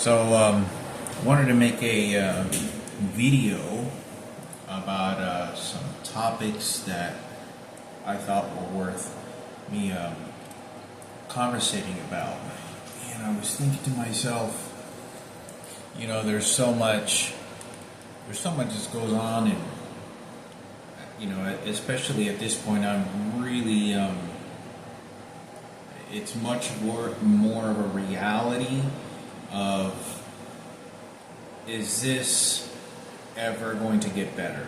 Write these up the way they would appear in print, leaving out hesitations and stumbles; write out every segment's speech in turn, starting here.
Wanted to make a video about some topics that I thought were worth me conversating about. And I was thinking to myself, there's so much that goes on, and especially at this point, I'm really, it's much more of a reality of, is this ever going to get better?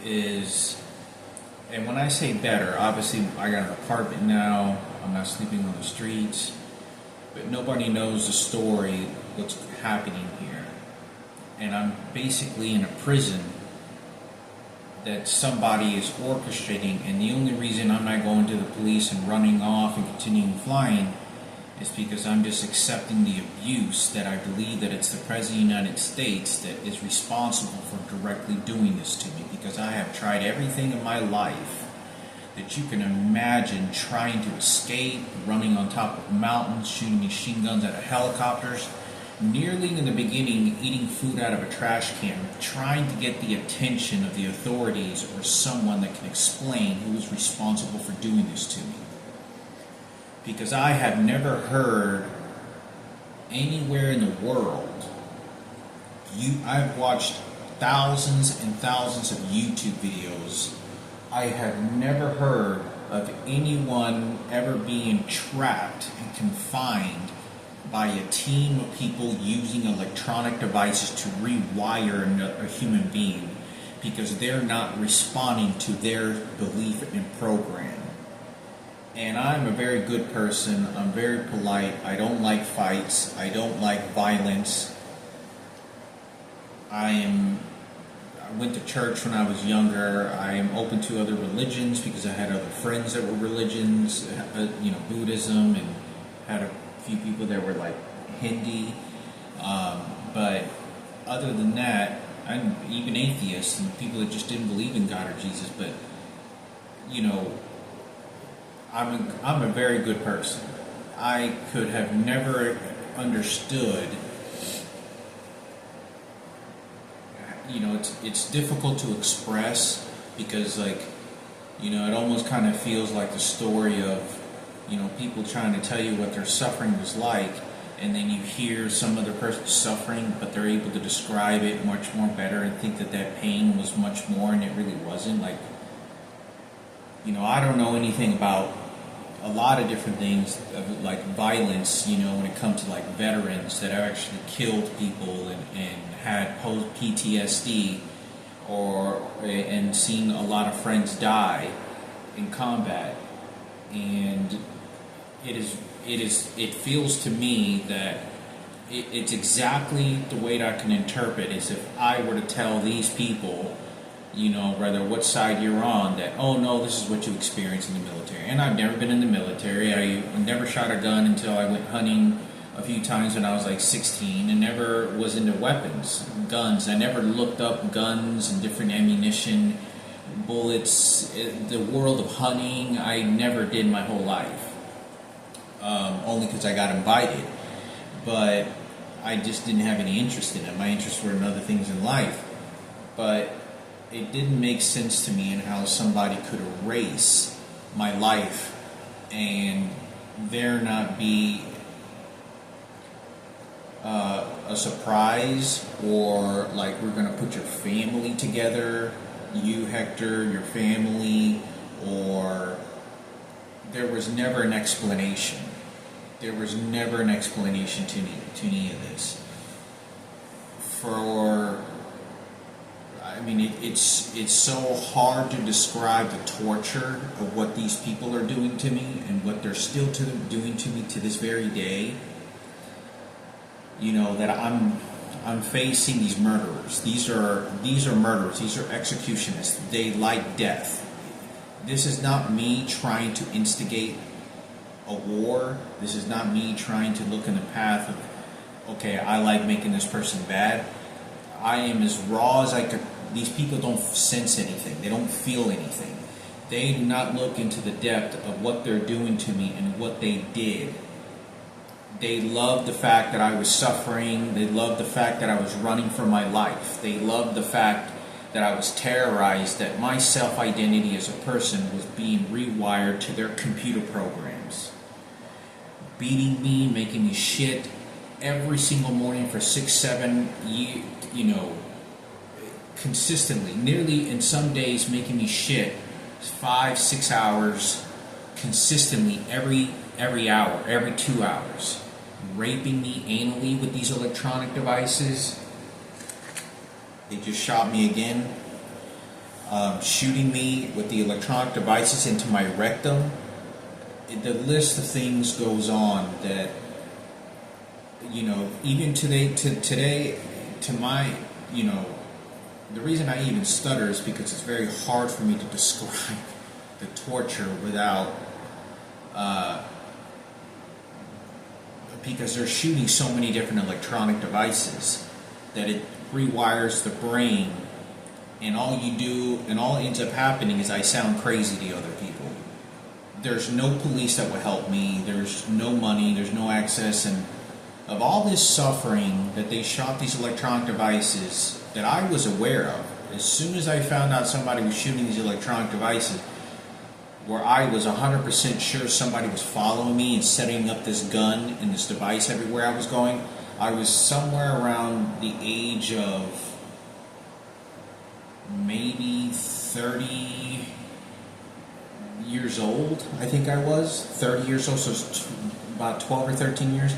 And when I say better, obviously I got an apartment now, I'm not sleeping on the streets, but nobody knows the story, what's happening here. And I'm basically in a prison that somebody is orchestrating, and the only reason I'm not going to the police and running off and continuing flying is because I'm just accepting the abuse that I believe that it's the President of the United States that is responsible for directly doing this to me, because I have tried everything in my life that you can imagine, trying to escape, running on top of mountains, shooting machine guns out of helicopters, nearly in the beginning eating food out of a trash can, trying to get the attention of the authorities or someone that can explain who is responsible for doing this to me. Because I have never heard anywhere in the world, I've watched thousands and thousands of YouTube videos, I have never heard of anyone ever being trapped and confined by a team of people using electronic devices to rewire a human being because they're not responding to their belief and program. And I'm a very good person, I'm very polite, I don't like fights, I don't like violence. I went to church when I was younger, I am open to other religions because I had other friends that were religions, Buddhism, and had a few people that were like Hindi. But other than that, I'm even atheists and people that just didn't believe in God or Jesus, but I'm a very good person. I could have never understood. It's difficult to express because, it almost kind of feels like the story of, people trying to tell you what their suffering was like, and then you hear some other person suffering, but they're able to describe it much more better and think that pain was much more, and it really wasn't. I don't know anything about a lot of different things, like violence, when it comes to veterans that have actually killed people and had post-PTSD and seen a lot of friends die in combat. And it feels to me that it's exactly the way that I can interpret is if I were to tell these people, rather what side you're on, that, oh no, this is what you experience in the military. And I've never been in the military. I never shot a gun until I went hunting a few times when I was 16, and never was into guns. I never looked up guns and different ammunition, bullets, the world of hunting. I never did my whole life, only because I got invited. But I just didn't have any interest in it. My interests were in other things in life. But it didn't make sense to me in how somebody could erase my life and there not be a surprise, or we're going to put your family together, you, Hector, your family, or there was never an explanation. There was never an explanation to any of this. It's so hard to describe the torture of what these people are doing to me and what they're still doing to me to this very day. That I'm facing these murderers. These are murderers. These are executionists. They like death. This is not me trying to instigate a war. This is not me trying to look in the path of, okay, I like making this person bad. I am as raw as I could. These people don't sense anything. They don't feel anything. They do not look into the depth of what they're doing to me and what they did. They loved the fact that I was suffering. They loved the fact that I was running for my life. They loved the fact that I was terrorized, that my self-identity as a person was being rewired to their computer programs. Beating me, making me shit every single morning for 6, 7 years, consistently. Nearly, in some days, making me shit 5, 6 hours consistently every hour, every 2 hours. Raping me anally with these electronic devices. They just shot me again. Shooting me with the electronic devices into my rectum. The list of things goes on that, even today, to my, the reason I even stutter is because it's very hard for me to describe the torture without, because they're shooting so many different electronic devices that it rewires the brain, and all ends up happening is I sound crazy to other people. There's no police that will help me, there's no money, there's no access, and of all this suffering that they shot these electronic devices that I was aware of, as soon as I found out somebody was shooting these electronic devices, where I was 100% sure somebody was following me and setting up this gun and this device everywhere I was going, I was somewhere around the age of maybe 30 years old, I think I was. 30 years old, so about 12 or 13 years.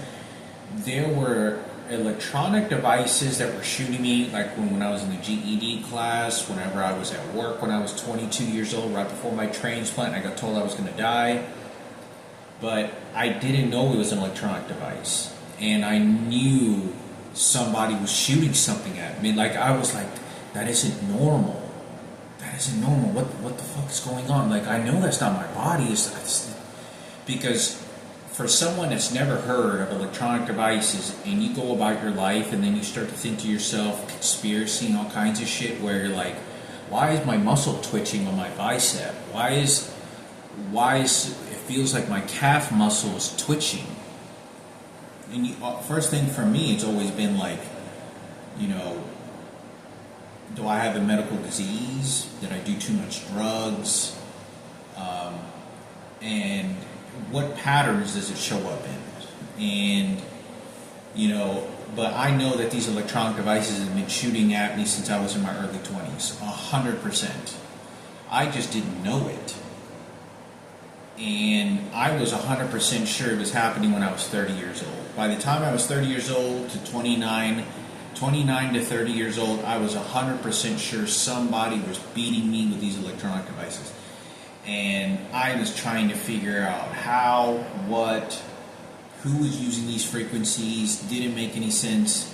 There were electronic devices that were shooting me, like when I was in the GED class, whenever I was at work, when I was 22 years old, right before my transplant, I got told I was going to die. But I didn't know it was an electronic device. And I knew somebody was shooting something at me. Like, I was like, that isn't normal. That isn't normal. What the fuck is going on? Like, I know that's not my body. Because for someone that's never heard of electronic devices, and you go about your life and then you start to think to yourself conspiracy and all kinds of shit, where you're like, why is my muscle twitching on my bicep? Why is it feels like my calf muscle is twitching? And first thing for me, it's always been like, do I have a medical disease? Did I do too much drugs? And what patterns does it show up in? And, but I know that these electronic devices have been shooting at me since I was in my early 20s, 100%. I just didn't know it. And I was 100% sure it was happening when I was 30 years old. By the time I was 30 years old to 29 to 30 years old, I was 100% sure somebody was beating me with these electronic devices. And I was trying to figure out how, what, who was using these frequencies. Didn't make any sense.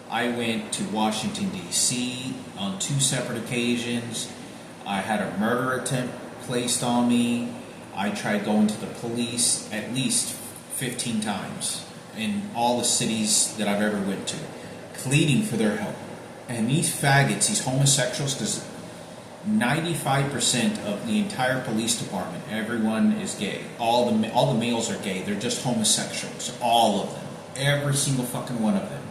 I went to Washington, D.C. on 2 separate occasions. I had a murder attempt placed on me. I tried going to the police at least 15 times in all the cities that I've ever went to, pleading for their help. And these faggots, these homosexuals, because 95% of the entire police department, everyone is gay. All the males are gay. They're just homosexuals. All of them. Every single fucking one of them.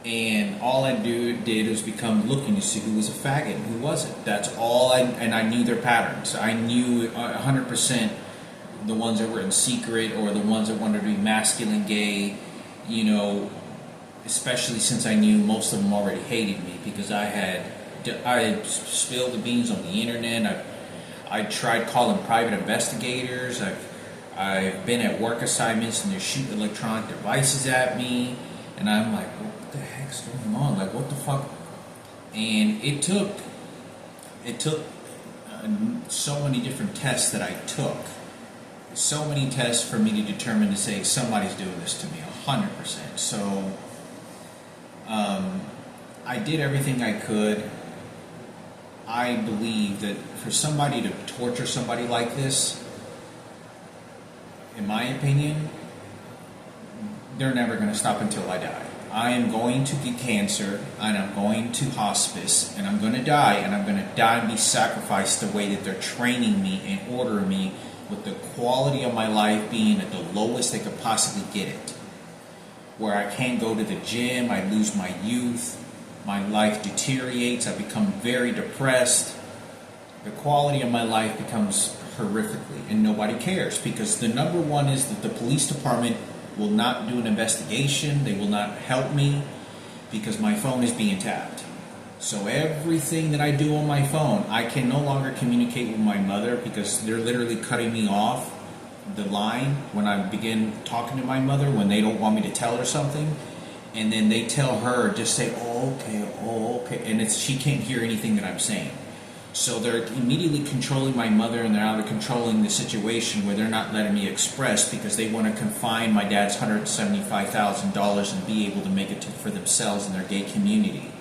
And all I did was become looking to see who was a faggot and who wasn't. That's all and I knew their patterns. I knew 100% the ones that were in secret or the ones that wanted to be masculine gay, especially since I knew most of them already hated me because I had spilled the beans on the internet. I tried calling private investigators. I've been at work assignments and they're shooting electronic devices at me, and I'm like, what the heck's going on? Like, what the fuck? And it took so many different tests that I took, so many tests for me to determine to say somebody's doing this to me, 100%. So I did everything I could. I believe that for somebody to torture somebody like this, in my opinion, they're never going to stop until I die. I am going to get cancer, and I'm going to hospice, and I'm going to die, and I'm going to die and be sacrificed the way that they're training me and ordering me with the quality of my life being at the lowest they could possibly get it. Where I can't go to the gym, I lose my youth, my life deteriorates, I become very depressed. The quality of my life becomes horrifically, and nobody cares, because the number one is that the police department will not do an investigation, they will not help me, because my phone is being tapped. So everything that I do on my phone, I can no longer communicate with my mother, because they're literally cutting me off the line when I begin talking to my mother, when they don't want me to tell her something, and then they tell her, just say, oh okay, and she can't hear anything that I'm saying. So they're immediately controlling my mother, and they're out of controlling the situation where they're not letting me express, because they want to confine my dad's $175,000 and be able to make it for themselves in their gay community.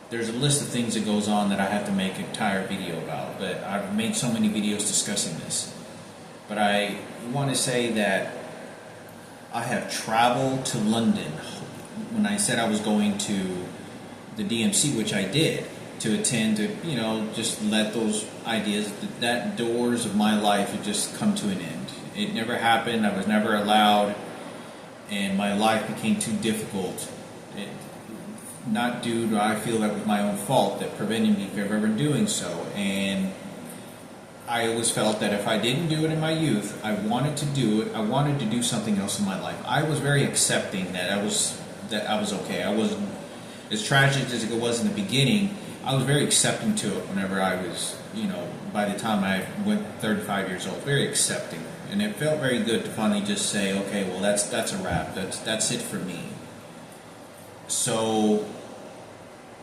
There's a list of things that goes on that I have to make an entire video about, but I've made so many videos discussing this. But I want to say that I have traveled to London when I said I was going to the DMC, which I did, to attend to, just let those ideas, that doors of my life had just come to an end. It never happened, I was never allowed, and my life became too difficult. Not due to, I feel that was my own fault that prevented me from ever doing so. And I always felt that if I didn't do it in my youth, I wanted to do it. I wanted to do something else in my life. I was very accepting that I was okay. I wasn't as tragic as it was in the beginning. I was very accepting to it whenever I was, by the time I went 35 years old, very accepting. And it felt very good to finally just say, okay, well, that's a wrap. That's it for me. So,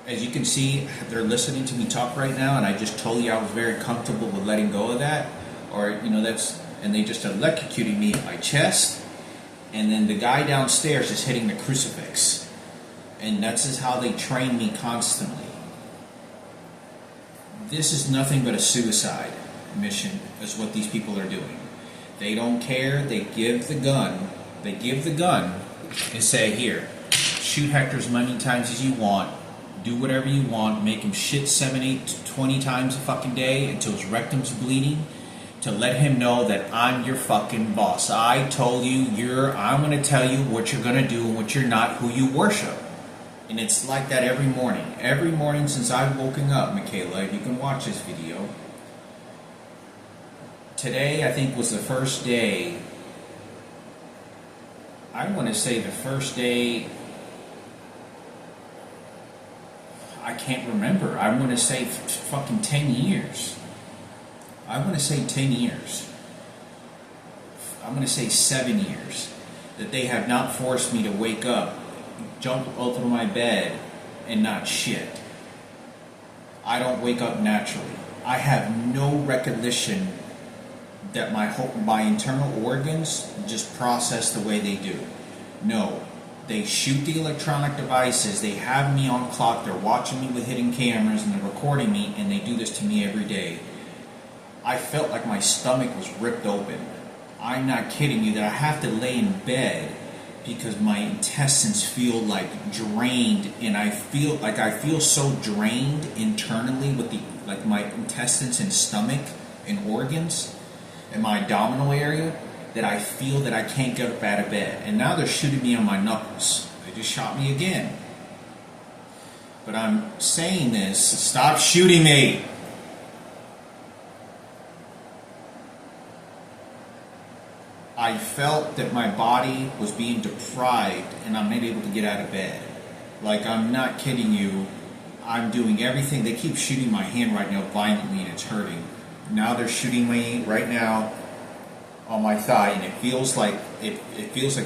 as you can see, they're listening to me talk right now, and I just told you I was very comfortable with letting go of that. Or, and they just electrocuted me in my chest, and then the guy downstairs is hitting the crucifix. And that's just how they train me constantly. This is nothing but a suicide mission, is what these people are doing. They don't care. They give the gun. And say, here, shoot Hector as many times as you want. Do whatever you want. Make him shit 7, 8, 20 times a fucking day until his rectum's bleeding. To let him know that I'm your fucking boss. I told you, I'm going to tell you what you're going to do and what you're not, who you worship. And it's like that every morning. Every morning since I've woken up, Michaela, you can watch this video. Today, I think, was the first day. I want to say the first day. I can't remember. I'm going to say fucking 10 years. I'm going to say 10 years. I'm going to say 7 years. That they have not forced me to wake up, jump out of my bed, and not shit. I don't wake up naturally. I have no recollection that my internal organs just process the way they do. No. They shoot the electronic devices, they have me on clock, they're watching me with hidden cameras, and they're recording me, and they do this to me every day. I felt like my stomach was ripped open. I'm not kidding you, that I have to lay in bed because my intestines feel like drained, and I feel so drained internally with my intestines and stomach and organs and my abdominal area, that I feel that I can't get up out of bed. And now they're shooting me on my knuckles. They just shot me again. But I'm saying this, stop shooting me! I felt that my body was being deprived and I'm not able to get out of bed. Like, I'm not kidding you. I'm doing everything. They keep shooting my hand right now violently and it's hurting. Now they're shooting me right now on my thigh, and it feels like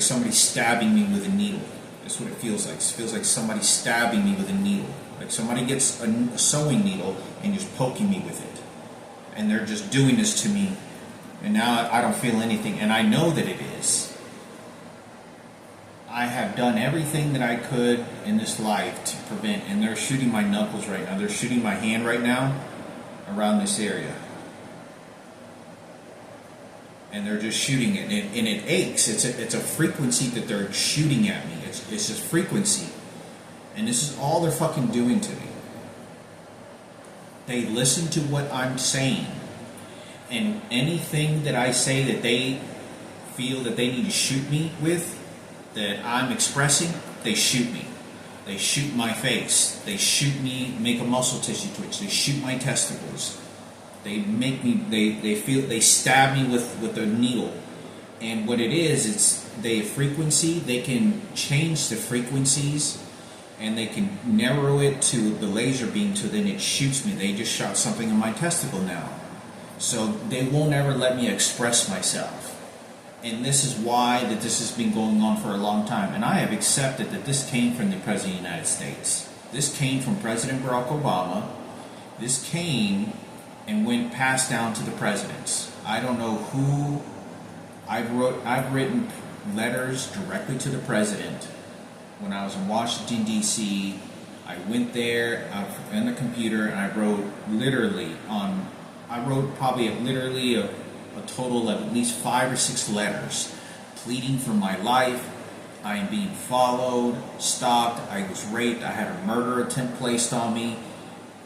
somebody stabbing me with a needle. That's what it feels like. It feels like somebody stabbing me with a needle. Like somebody gets a sewing needle and just poking me with it. And they're just doing this to me. And now I don't feel anything. And I know that it is. I have done everything that I could in this life to prevent. And they're shooting my knuckles right now. They're shooting my hand right now around this area. And they're just shooting it, and it aches. It's a frequency that they're shooting at me. It's a frequency, and this is all they're fucking doing to me. They listen to what I'm saying. And anything that I say that they feel that they need to shoot me with, that I'm expressing, they shoot me. They shoot my face. They shoot me, make a muscle tissue twitch. They shoot my testicles. They make me, they stab me with a needle. And what it is, it's the frequency. They can change the frequencies and they can narrow it to the laser beam so then it shoots me. They just shot something in my testicle now. So they won't ever let me express myself. And this is why that this has been going on for a long time. And I have accepted that this came from the President of the United States. This came from President Barack Obama. This came and went passed down to the presidents. I don't know who. I've written letters directly to the president. When I was in Washington, D.C., I went there on the computer and I wrote probably a total of at least 5 or 6 letters pleading for my life. I am being followed, stalked, I was raped, I had a murder attempt placed on me.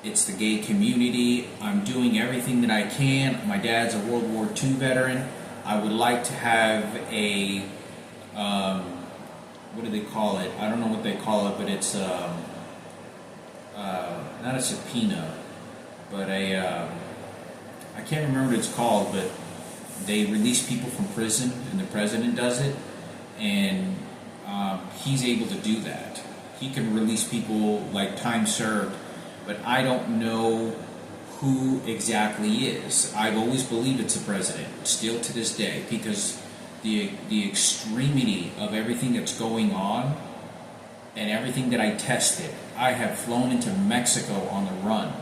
It's the gay community. I'm doing everything that I can. My dad's a World War II veteran. I would like to have a, what do they call it? I don't know what they call it, but it's not a subpoena, but I can't remember what it's called, but they release people from prison, and the president does it, and he's able to do that. He can release people like time served, but I don't know who exactly is. I've always believed it's the president, still to this day, because the extremity of everything that's going on and everything that I tested. I have flown into Mexico on the run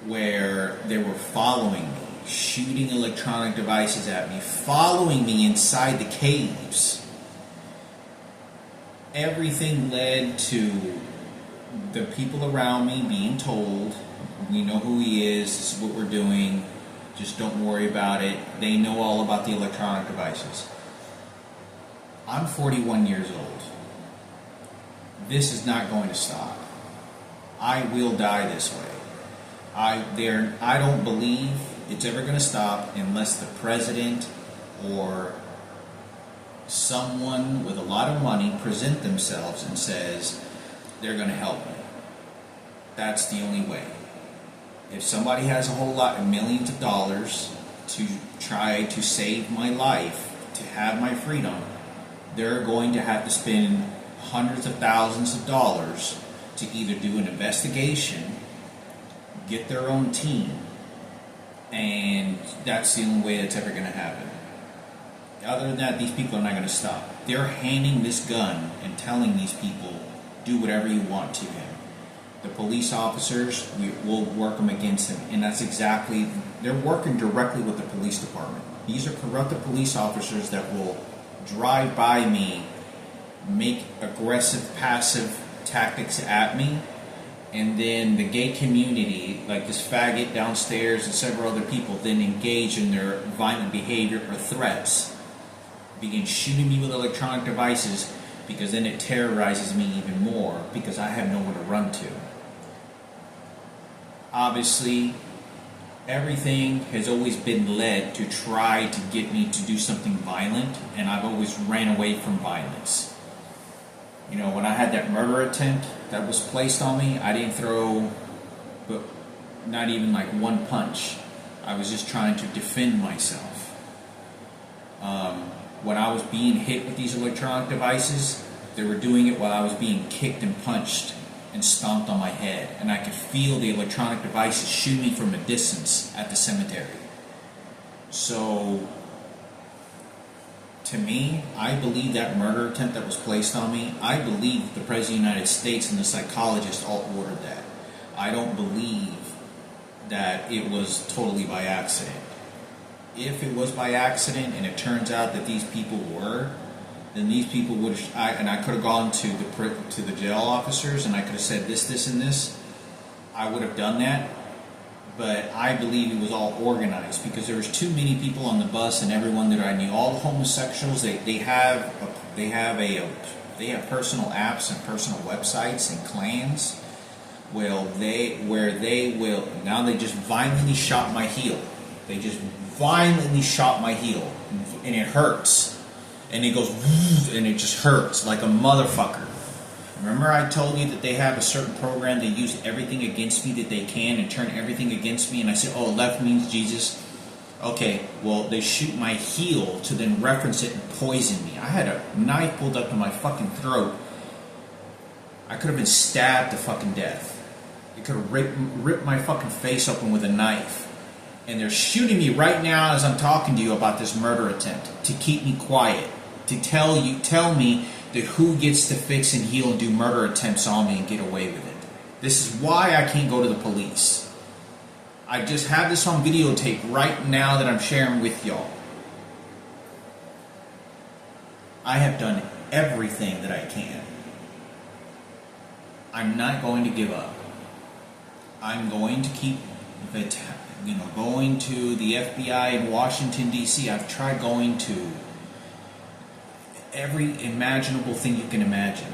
where they were following me, shooting electronic devices at me, following me inside the caves. Everything led to the people around me being told, we know who he is, this is what we're doing, just don't worry about it. They know all about the electronic devices. I'm 41 years old. This is not going to stop. I will die this way. I don't believe it's ever going to stop unless the president or someone with a lot of money present themselves and says they're going to help me. That's the only way. If somebody has a whole lot of millions of dollars to try to save my life, to have my freedom, they're going to have to spend hundreds of thousands of dollars to either do an investigation, get their own team, and that's the only way that's ever going to happen. Other than that, these people are not going to stop. They're handing this gun and telling these people, do whatever you want to him. The police officers, we'll work them against him. And that's exactly, they're working directly with the police department. These are corrupted police officers that will drive by me, make aggressive, passive tactics at me, and then the gay community, like this faggot downstairs and several other people, then engage in their violent behavior or threats, begin shooting me with electronic devices, because then it terrorizes me even more because I have nowhere to run to. Obviously, everything has always been led to try to get me to do something violent, and I've always ran away from violence. You know, when I had that murder attempt that was placed on me, I didn't throw, but not even like one punch. I was just trying to defend myself. When I was being hit with these electronic devices, they were doing it while I was being kicked and punched and stomped on my head. And I could feel the electronic devices shoot me from a distance at the cemetery. So, to me, I believe that murder attempt that was placed on me, I believe the President of the United States and the psychologist all ordered that. I don't believe that it was totally by accident. If it was by accident and it turns out that these people were, then these people would have, and I could have gone to the jail officers and I could have said this, and this. I would have done that, but I believe it was all organized because there was too many people on the bus and everyone that I knew. All the homosexuals, they have personal apps and personal websites and clans now they just violently shot my heel. They just violently shot my heel, and it hurts, and it goes, and it just hurts like a motherfucker. Remember I told you that they have a certain program, they use everything against me that they can and turn everything against me, and I said, oh, left means Jesus. Okay, well, they shoot my heel to then reference it and poison me. I had a knife pulled up to my fucking throat. I could have been stabbed to fucking death. It could have ripped my fucking face open with a knife. And they're shooting me right now as I'm talking to you about this murder attempt to keep me quiet, to tell me that who gets to fix and heal and do murder attempts on me and get away with it. This is why I can't go to the police. I just have this on videotape right now that I'm sharing with y'all. I have done everything that I can. I'm not going to give up. I'm going to keep going to the FBI in Washington, D.C. I've tried going to every imaginable thing you can imagine.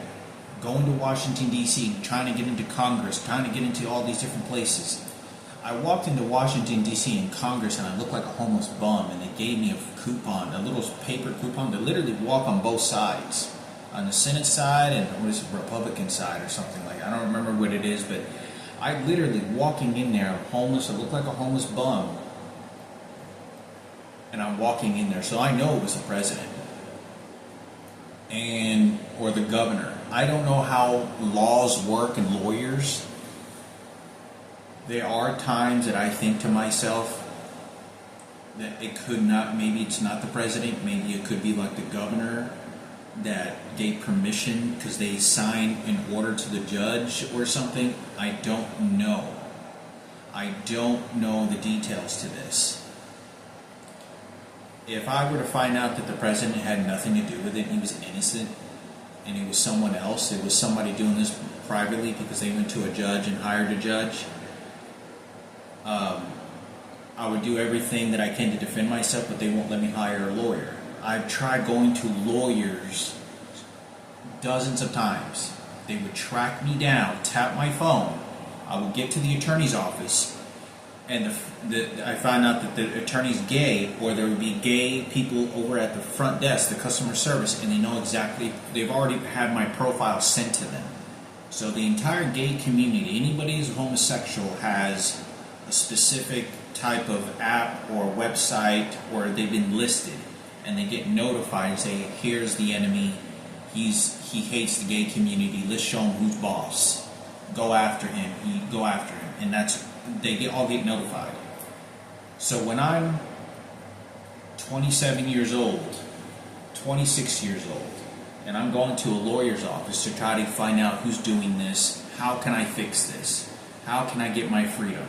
Going to Washington, D.C., trying to get into Congress, trying to get into all these different places. I walked into Washington, D.C. in Congress and I looked like a homeless bum, and they gave me a coupon, a little paper coupon to literally walk on both sides. On the Senate side and Republican side or something like that. I don't remember what it is, but I literally walking in there, I'm homeless, I look like a homeless bum. And I'm walking in there, so I know it was the president. Or the governor. I don't know how laws work and lawyers. There are times that I think to myself that it could not, maybe it's not the president, maybe it could be like the governor that gave permission because they signed an order to the judge or something. I don't know. I don't know the details to this. If I were to find out that the president had nothing to do with it, he was innocent, and it was someone else, it was somebody doing this privately because they went to a judge and hired a judge, I would do everything that I can to defend myself, but they won't let me hire a lawyer. I've tried going to lawyers dozens of times. They would track me down, tap my phone. I would get to the attorney's office, and I found out that the attorney's gay, or there would be gay people over at the front desk, the customer service, and they know exactly, they've already had my profile sent to them. So the entire gay community, anybody who's homosexual has a specific type of app or website, or they've been listed, and they get notified and say, here's the enemy, he hates the gay community, let's show him who's boss. Go after him, and they all get notified. So when I'm 27 years old, 26 years old, and I'm going to a lawyer's office to try to find out who's doing this, how can I fix this, how can I get my freedom?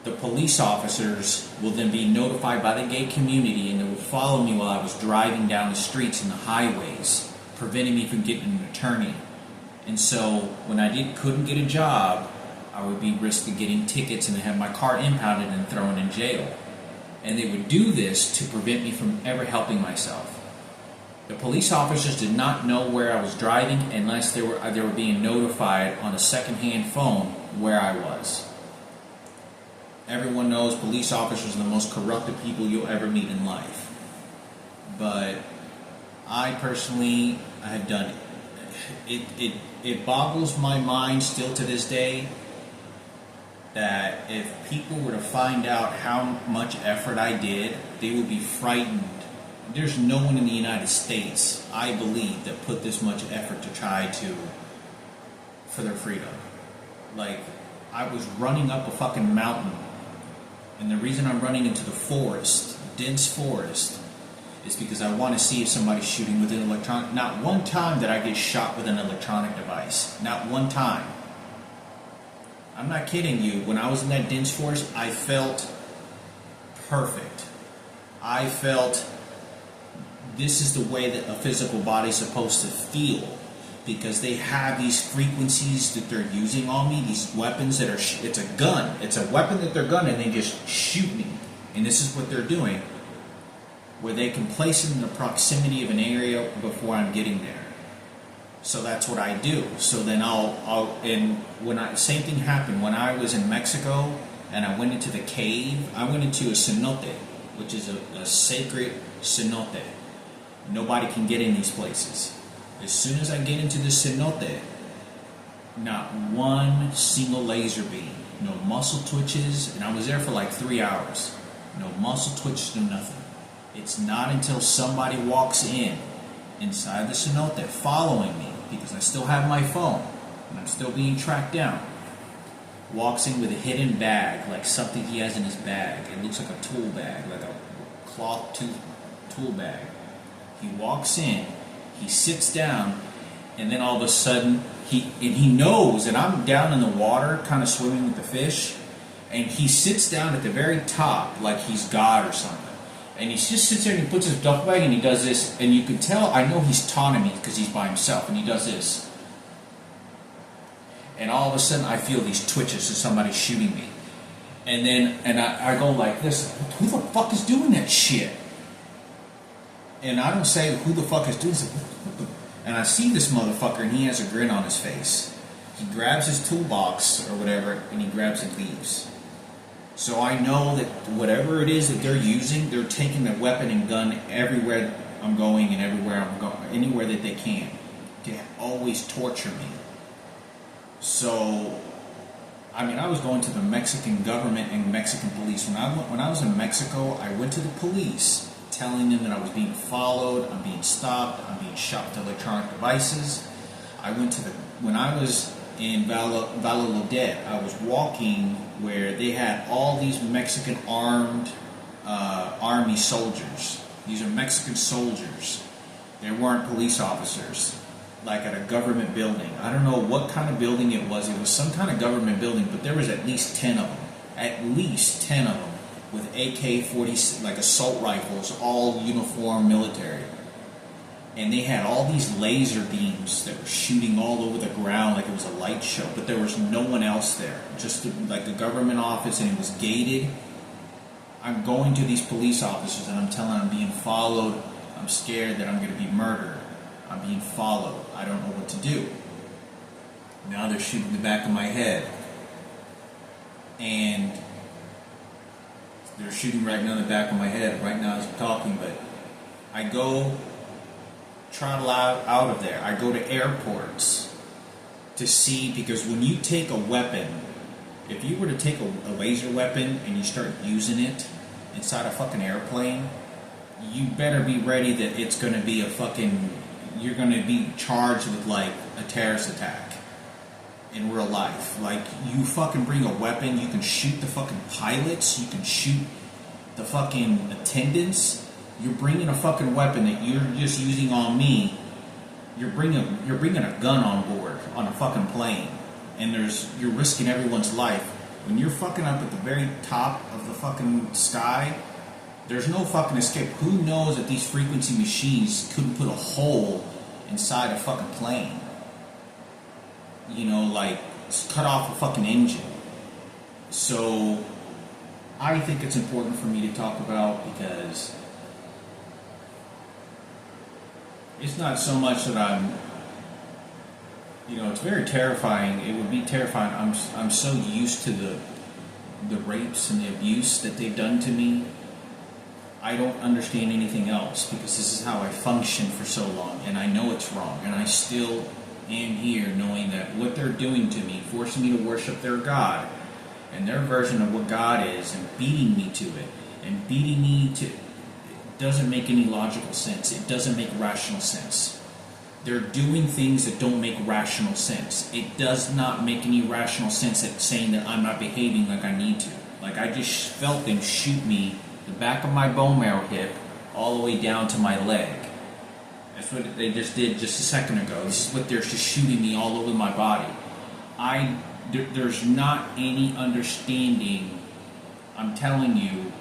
The police officers will then be notified by the gay community, and they will follow me while I was driving down the streets and the highways, preventing me from getting an attorney. And so when I couldn't get a job, I would be risking getting tickets and have my car impounded and thrown in jail. And they would do this to prevent me from ever helping myself. The police officers did not know where I was driving unless they were being notified on a second-hand phone where I was. Everyone knows police officers are the most corrupted people you'll ever meet in life. But I personally have done it. It boggles my mind still to this day that if people were to find out how much effort I did, they would be frightened. There's no one in the United States, I believe, that put this much effort to try for their freedom. Like, I was running up a fucking mountain, and the reason I'm running into the forest, dense forest, is because I want to see if somebody's shooting with an electronic. Not one time did I get shot with an electronic device. Not one time. I'm not kidding you. When I was in that dense forest, I felt perfect. I felt this is the way that a physical body is supposed to feel, because they have these frequencies that they're using on me, these weapons that are, it's a gun. It's a weapon that they're gunning, and they just shoot me. And this is what they're doing, where they can place it in the proximity of an area before I'm getting there. So that's what I do. So then and same thing happened when I was in Mexico and I went into the cave. I went into a cenote, which is a sacred cenote. Nobody can get in these places. As soon as I get into the cenote, not one single laser beam, no muscle twitches, and I was there for like 3 hours. No muscle twitches, no nothing. It's not until somebody walks inside the cenote following me, because I still have my phone and I'm still being tracked down, walks in with a hidden bag, like something he has in his bag. It looks like a tool bag, like a cloth tool bag. He walks in, he sits down, and then all of a sudden, he knows that I'm down in the water, kind of swimming with the fish, and he sits down at the very top like he's God or something. And he just sits there and he puts his duffel bag and he does this, and you can tell, I know he's taunting me because he's by himself, and he does this. And all of a sudden I feel these twitches as somebody's shooting me. And then I go like this, who the fuck is doing that shit? And I don't say who the fuck is doing this. And I see this motherfucker and he has a grin on his face. He grabs his toolbox or whatever and he grabs and leaves. So I know that whatever it is that they're using, they're taking the weapon and gun everywhere I'm going and everywhere I'm going, anywhere that they can, to always torture me. So, I mean, I was going to the Mexican government and Mexican police. When I was in Mexico, I went to the police, telling them that I was being followed, I'm being stopped, I'm being shot with electronic devices. When I was in Valladolid, I was walking where they had all these Mexican armed army soldiers. These are Mexican soldiers. They weren't police officers, like at a government building. I don't know what kind of building it was. It was some kind of government building, but there was at least 10 of them. At least 10 of them. With AK-40, like assault rifles, all uniform military. And they had all these laser beams that were shooting all over the ground like it was a light show, but there was no one else there. Just like the government office, and it was gated. I'm going to these police officers and I'm telling them I'm being followed. I'm scared that I'm going to be murdered. I'm being followed. I don't know what to do. Now they're shooting the back of my head. And they're shooting right now in the back of my head right now as I'm talking, but I go trottle out of there. I go to airports to see, because when you take a weapon, if you were to take a laser weapon and you start using it inside a fucking airplane, you better be ready that it's going to be you're going to be charged with like a terrorist attack. In real life, like, you fucking bring a weapon, you can shoot the fucking pilots, you can shoot the fucking attendants. You're bringing a fucking weapon that you're just using on me. You're bringing a gun on board on a fucking plane, and you're risking everyone's life. When you're fucking up at the very top of the fucking sky, there's no fucking escape. Who knows that these frequency machines couldn't put a hole inside a fucking plane? You know, like, cut off a fucking engine. So, I think it's important for me to talk about, because it's not so much that I'm, it's very terrifying. It would be terrifying. I'm so used to the rapes and the abuse that they've done to me. I don't understand anything else, because this is how I functioned for so long, and I know it's wrong, and I still am here knowing that what they're doing to me, forcing me to worship their God and their version of what God is, and beating me to it, and beating me to it, doesn't make any logical sense. It doesn't make rational sense. They're doing things that don't make rational sense. It does not make any rational sense at saying that I'm not behaving like I need to. Like, I just felt them shoot me the back of my bone marrow hip all the way down to my leg. That's what they just did just a second ago. This is what they're just shooting me all over my body. There's not any understanding. I'm telling you,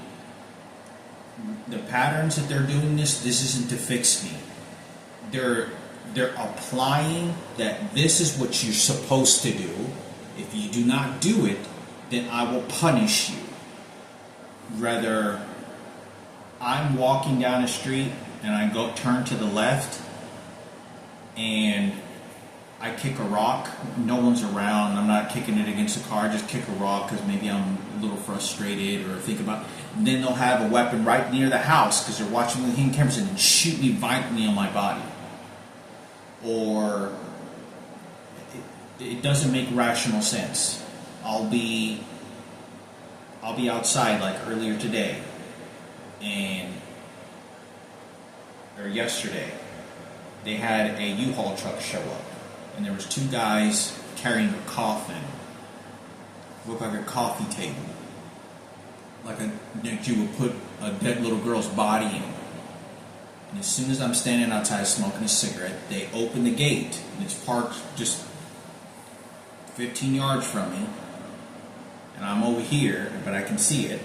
the patterns that they're doing this isn't to fix me. They're applying that this is what you're supposed to do. If you do not do it, then I will punish you. Rather, I'm walking down a street and I turn to the left, and I kick a rock, no one's around, I'm not kicking it against the car, I just kick a rock because maybe I'm a little frustrated or think about. And then they'll have a weapon right near the house because they're watching the hidden cameras and shoot me violently on my body. Or it doesn't make rational sense. I'll be outside like earlier today or yesterday. They had a U-Haul truck show up, and there was two guys carrying a coffin, looked like a coffee table, like you would put a dead little girl's body in. And as soon as I'm standing outside smoking a cigarette, they open the gate, and it's parked just 15 yards from me, and I'm over here, but I can see it,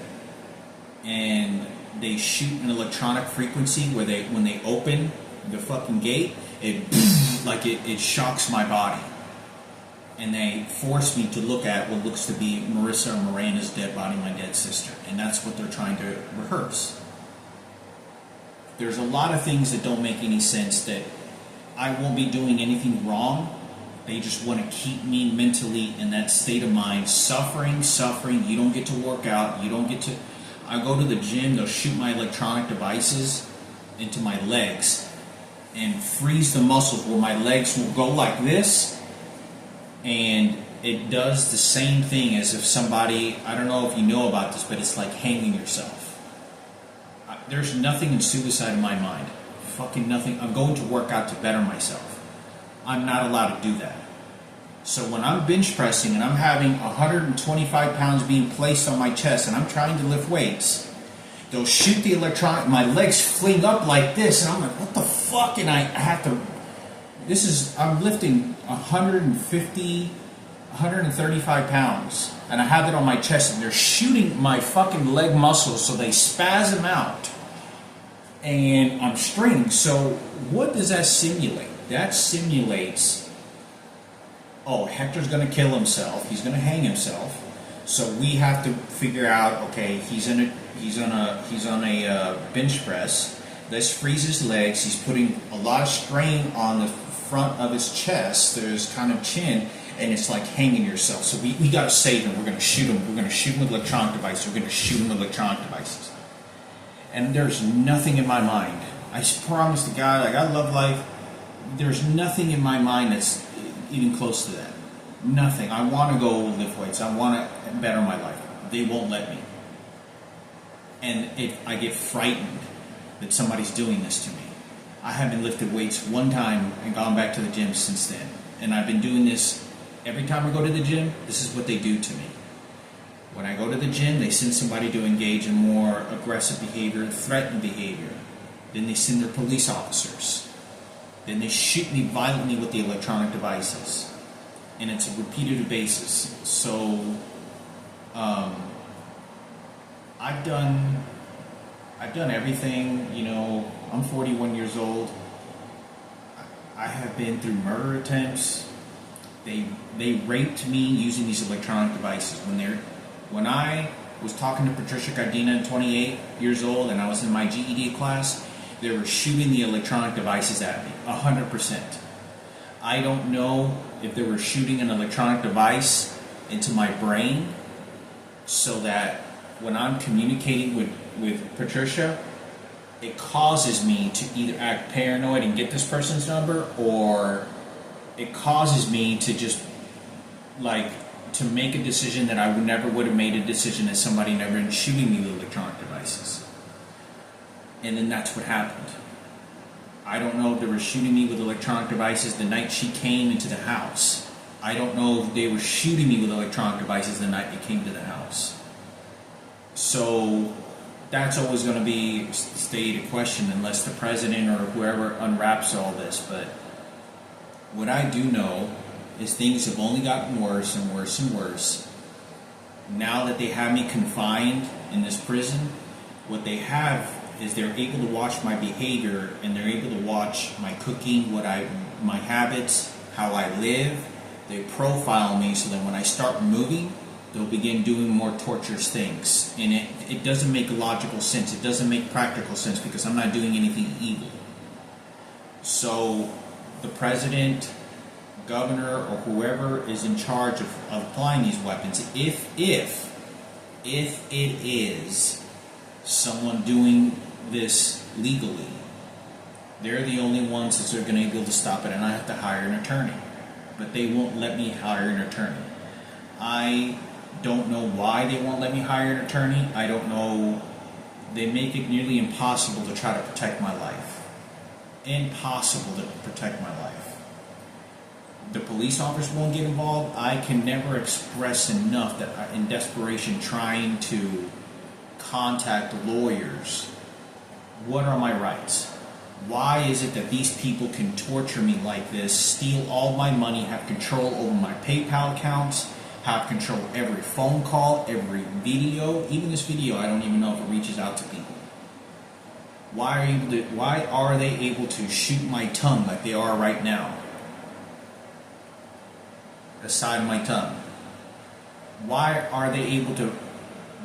and they shoot an electronic frequency where when they open the fucking gate, it shocks my body, and they force me to look at what looks to be Marissa or Miranda's dead body, my dead sister, and that's what they're trying to rehearse. There's a lot of things that don't make any sense, that I won't be doing anything wrong. They just want to keep me mentally in that state of mind, suffering. You don't get to work out. You don't get to. I go to the gym, they'll shoot my electronic devices into my legs and freeze the muscles where my legs will go like this, and it does the same thing as if somebody, I don't know if you know about this, but it's like hanging yourself. There's nothing in suicide in my mind. Fucking nothing. I'm going to work out to better myself. I'm not allowed to do that. So when I'm bench pressing and I'm having 125 pounds being placed on my chest and I'm trying to lift weights, they'll shoot the electronic, my legs fling up like this, and I'm like, what the fuck? And I have to, I'm lifting 135 pounds, and I have it on my chest, and they're shooting my fucking leg muscles so they spasm out, and I'm straining. So what does that simulate? That simulates, oh, Hector's going to kill himself, he's going to hang himself, so we have to figure out, okay, he's on a bench press. Let's freeze his legs. He's putting a lot of strain on the front of his chest, his kind of chin, and it's like hanging yourself. So we got to save him. We're going to shoot him. We're going to shoot him with electronic devices. We're going to shoot him with electronic devices. And there's nothing in my mind. I promise to God, like, I love life. There's nothing in my mind that's even close to that. Nothing. I want to go lift weights. I want to better my life. They won't let me. And I get frightened that somebody's doing this to me. I haven't lifted weights one time and gone back to the gym since then. And I've been doing this every time I go to the gym. This is what they do to me. When I go to the gym, they send somebody to engage in more aggressive behavior, threatened behavior. Then they send their police officers. Then they shoot me violently with the electronic devices. And it's a repeated basis. So, I've done everything, I'm 41 years old. I have been through murder attempts. They raped me using these electronic devices. When I was talking to Patricia Gardina at 28 years old and I was in my GED class, they were shooting the electronic devices at me, 100%. I don't know if they were shooting an electronic device into my brain so that when I'm communicating with Patricia, it causes me to either act paranoid and get this person's number, or it causes me to just to make a decision that I never would have made a decision as somebody never been shooting me with electronic devices. And then that's what happened. I don't know if they were shooting me with electronic devices the night she came into the house. I don't know if they were shooting me with electronic devices the night they came to the house. So that's always going to be stayed a question unless the president or whoever unwraps all this. But what I do know is things have only gotten worse and worse and worse. Now that they have me confined in this prison, what they have is they're able to watch my behavior, and they're able to watch my cooking, my habits, how I live. They profile me so that when I start moving, they'll begin doing more torturous things. And it doesn't make logical sense. It doesn't make practical sense because I'm not doing anything evil. So the president governor or whoever is in charge of applying these weapons, if it is someone doing this legally, they're the only ones that are going to be able to stop it, and I have to hire an attorney. But they won't let me hire an attorney. I don't know why they won't let me hire an attorney. I don't know. They make it nearly impossible to try to protect my life. Impossible to protect my life. The police officers won't get involved. I can never express enough that in desperation trying to contact lawyers. What are my rights? Why is it that these people can torture me like this, steal all my money, have control over my PayPal accounts, have control of every phone call, every video, even this video, I don't even know if it reaches out to people. Why are they able to shoot my tongue like they are right now? The side of my tongue. Why are they able to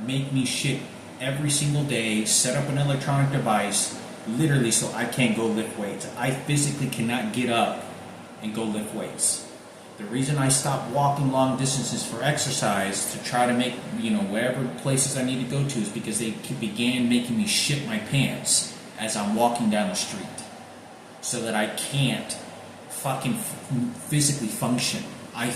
make me shit every single day, set up an electronic device, literally so I can't go lift weights? I physically cannot get up and go lift weights. The reason I stopped walking long distances for exercise to try to make, wherever places I need to go to is because they began making me shit my pants as I'm walking down the street. So that I can't fucking physically function. I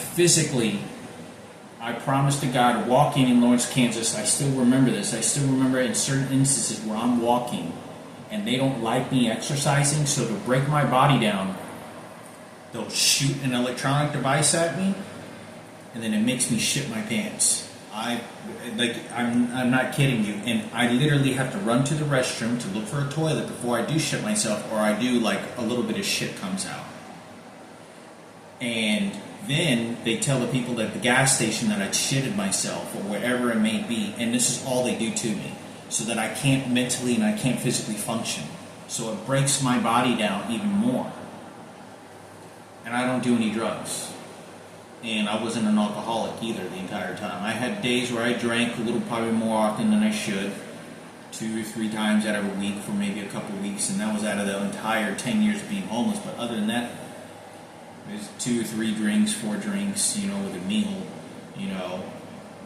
promise to God, walking in Lawrence, Kansas, I still remember this. I still remember in certain instances where I'm walking and they don't like me exercising, so to break my body down, they'll shoot an electronic device at me, and then it makes me shit my pants. I'm not kidding you, and I literally have to run to the restroom to look for a toilet before I do shit myself, or I do a little bit of shit comes out. And then they tell the people at the gas station that I shitted myself, or whatever it may be, and this is all they do to me, so that I can't mentally and I can't physically function. So it breaks my body down even more. And I don't do any drugs. And I wasn't an alcoholic either the entire time. I had days where I drank a little, probably more often than I should, 2 or 3 times out of a week for maybe a couple of weeks, and that was out of the entire 10 years of being homeless. But other than that, there's 2 or 3 drinks, 4 drinks, with a meal,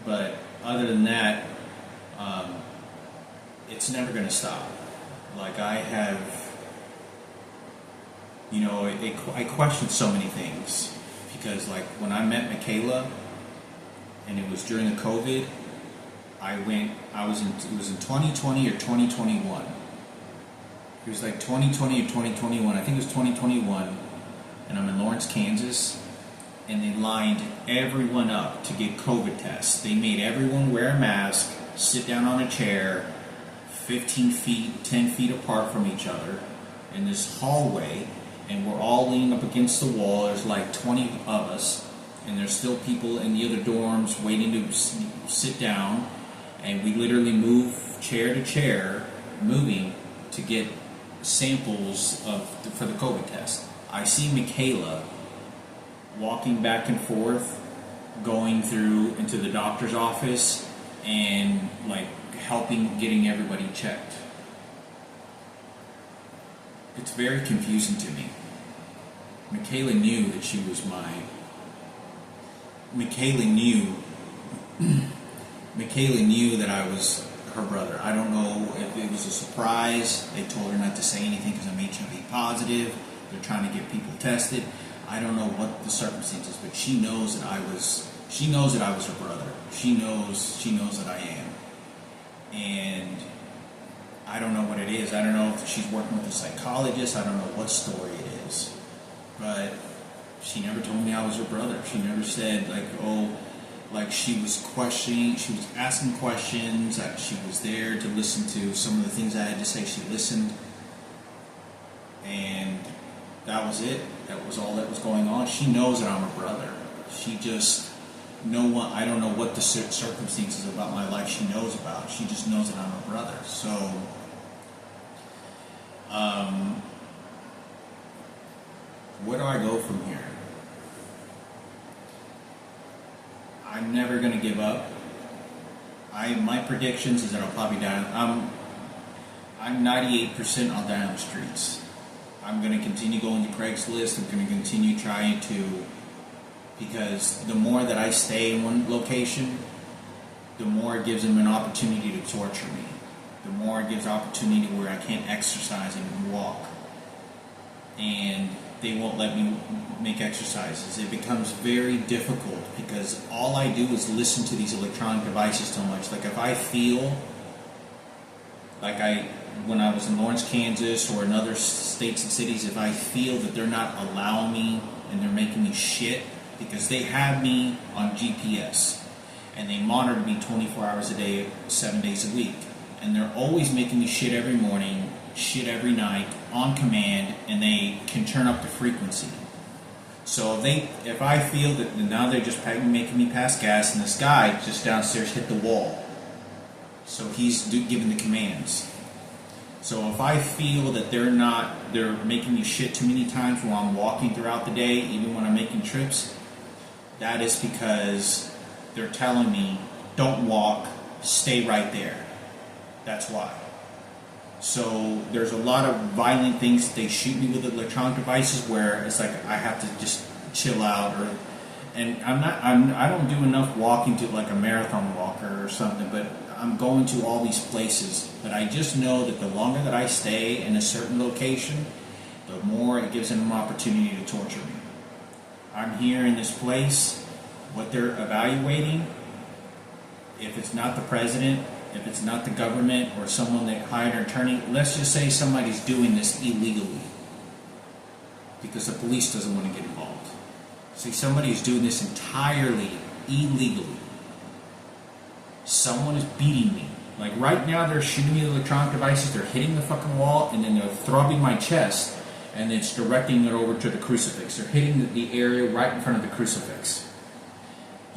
But other than that, it's never going to stop. I have, I questioned so many things. Because, when I met Michaela, and it was during the COVID, it was in 2020 or 2021. It was 2020 or 2021. I think it was 2021. And I'm in Lawrence, Kansas, and they lined everyone up to get COVID tests. They made everyone wear a mask, sit down on a chair, 15 feet, 10 feet apart from each other in this hallway, and we're all leaning up against the wall. There's 20 of us, and there's still people in the other dorms waiting to sit down, and we literally move chair to chair, moving to get samples for the COVID test. I see Michaela walking back and forth, going through into the doctor's office, and getting everybody checked. It's very confusing to me. Michaela knew that she was Michaela knew that I was her brother. I don't know if it was a surprise. They told her not to say anything because I'm HIV positive. They're trying to get people tested. I don't know what the circumstances, but she knows that I was her brother. She knows that I am. And I don't know what it is. I don't know if she's working with a psychologist. I don't know what story it is. But she never told me I was her brother. She never said, she was questioning, she was asking questions, she was there to listen to some of the things I had to say. She listened. And that was it. That was all that was going on. She knows that I'm her brother. She just... I don't know what the circumstances about my life she knows about. She just knows that I'm her brother. So, where do I go from here? I'm never going to give up. My predictions is that I'll probably die. I'm 98% I'll die on the streets. I'm going to continue going to Craigslist. I'm going to continue trying to because the more that I stay in one location, the more it gives them an opportunity to torture me. The more it gives opportunity where I can't exercise and walk. And they won't let me make exercises. It becomes very difficult because all I do is listen to these electronic devices so much. Like if I feel like when I was in Lawrence, Kansas, or in other states and cities, if I feel that they're not allowing me and they're making me shit, because they have me on GPS and they monitor me 24 hours a day, 7 days a week. And they're always making me shit every morning, shit every night, on command, and they can turn up the frequency. So if I feel that now they're just making me pass gas, and this guy just downstairs hit the wall, so he's giving the commands. So if I feel that they're making me shit too many times while I'm walking throughout the day, even when I'm making trips, that is because they're telling me, don't walk, stay right there. That's why. So there's a lot of violent things they shoot me with electronic devices where it's like I have to just chill out, and I don't do enough walking to like a marathon walker or something, but I'm going to all these places. But I just know that the longer that I stay in a certain location, the more it gives them an opportunity to torture me. I'm here in this place, what they're evaluating, if it's not the president, if it's not the government or someone that hired an attorney, let's just say somebody's doing this illegally because the police doesn't want to get involved. See, somebody is doing this entirely illegally. Someone is beating me. Like right now they're shooting me with electronic devices, they're hitting the fucking wall, and then they're throbbing my chest, and it's directing it over to the crucifix. They're hitting the area right in front of the crucifix.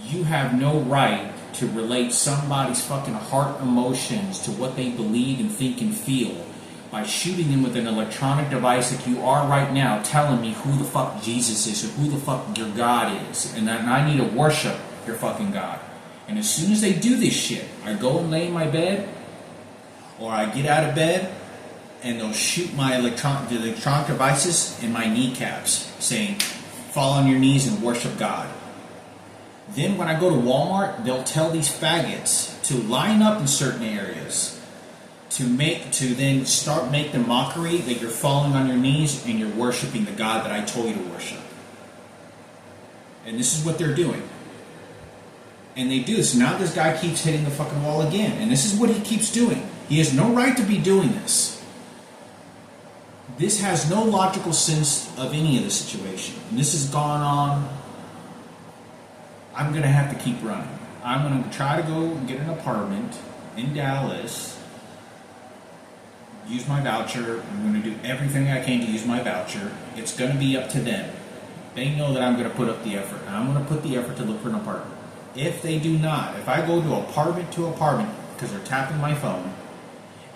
You have no right to relate somebody's fucking heart emotions to what they believe and think and feel by shooting them with an electronic device like you are right now, telling me who the fuck Jesus is or who the fuck your God is, and that I need to worship your fucking God. And as soon as they do this shit, I go and lay in my bed, or I get out of bed, and they'll shoot the electronic devices in my kneecaps, saying, fall on your knees and worship God. Then when I go to Walmart, they'll tell these faggots to line up in certain areas to then make the mockery that you're falling on your knees and you're worshiping the God that I told you to worship. And this is what they're doing. And they do this. Now this guy keeps hitting the fucking wall again. And this is what he keeps doing. He has no right to be doing this. This has no logical sense of any of the situation. And this has gone on. I'm going to have to keep running. I'm going to try to go and get an apartment in Dallas. Use my voucher. I'm going to do everything I can to use my voucher. It's going to be up to them. They know that I'm going to put up the effort. I'm going to put the effort to look for an apartment. If they do not, if I go to apartment because they're tapping my phone,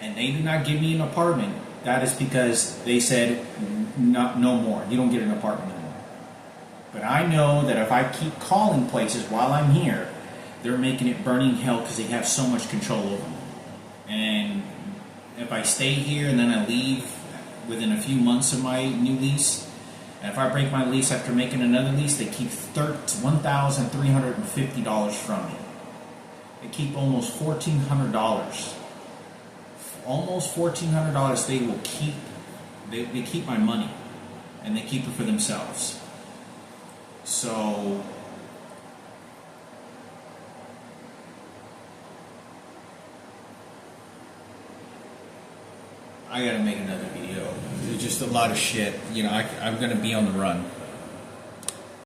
and they do not give me an apartment, that is because they said no more. You don't get an apartment anymore. But I know that if I keep calling places while I'm here, they're making it burning hell because they have so much control over me. And if I stay here and then I leave within a few months of my new lease, and if I break my lease after making another lease, they keep $1,350 from me. They keep almost $1,400. Almost $1,400 they will keep. They keep my money, and they keep it for themselves. So I gotta make another video. There's just a lot of shit. I'm gonna be on the run.